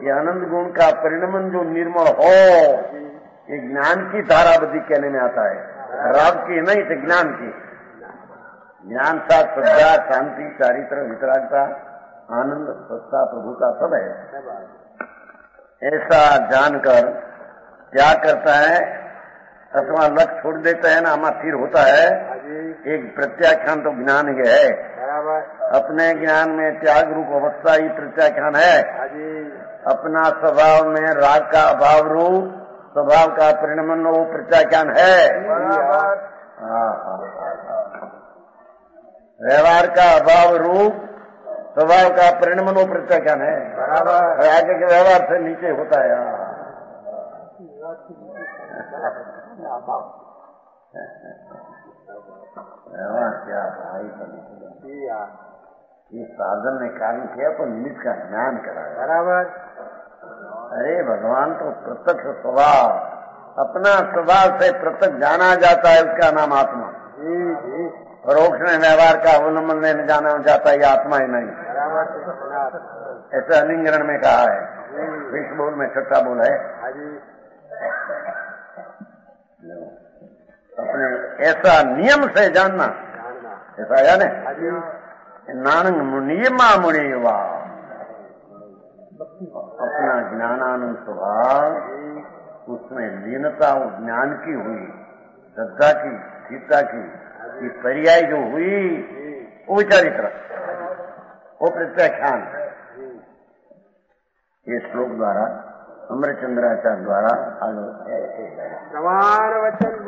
ये आनंद गुण का परिणमन जो निर्मल हो, ये ज्ञान की धारावधि कहने में आता है, राग की नहीं तो ज्ञान की। ज्ञान का श्रद्धा, शांति, चारित्र, वितरागता, आनंद, सत्ता, प्रभुता सब है। ऐसा जानकर क्या करता है, अथवा लक्ष्य छोड़ देता है ना, हमारा फिर होता है एक प्रत्याख्यान। तो ज्ञान ही है, अपने ज्ञान में त्याग रूप अवस्था ही प्रत्याख्यान है। अपना स्वभाव में राग का अभाव रूप स्वभाव का परिणमन वो प्रत्याख्यान है। व्यवहार का अभाव रूप स्वभाव का परिणमन वो प्रत्याख्यान है। आगे के व्यवहार से नीचे होता है। व्यवहार क्या भाई, ये साधन ने कारण किया तो निमित्त का ज्ञान कराया। बराबर। अरे भगवान तो प्रत्यक्ष स्वभाव, अपना स्वभाव से प्रत्यक्ष जाना जाता है, उसका नाम आत्मा। परोक्ष में व्यवहार का अवलंबन लेने जाना जाता है, ये आत्मा ही नहीं। ऐसा अलिंगरण में कहा है, विश्व बोल में छठा बोल है। अपने ऐसा नियम से जानना, ऐसा है ना, नानक मुनियमा मुनिवा अपना ज्ञानानंद स्वभाव उसमें लीनता और ज्ञान की हुई, श्रद्धा की, सीता की, ये पर्याय जो हुई वो चरित्र, वो प्रत्याख्यान। ये श्लोक द्वारा अमरचंद्राचार्य द्वारा प्रमाण वचन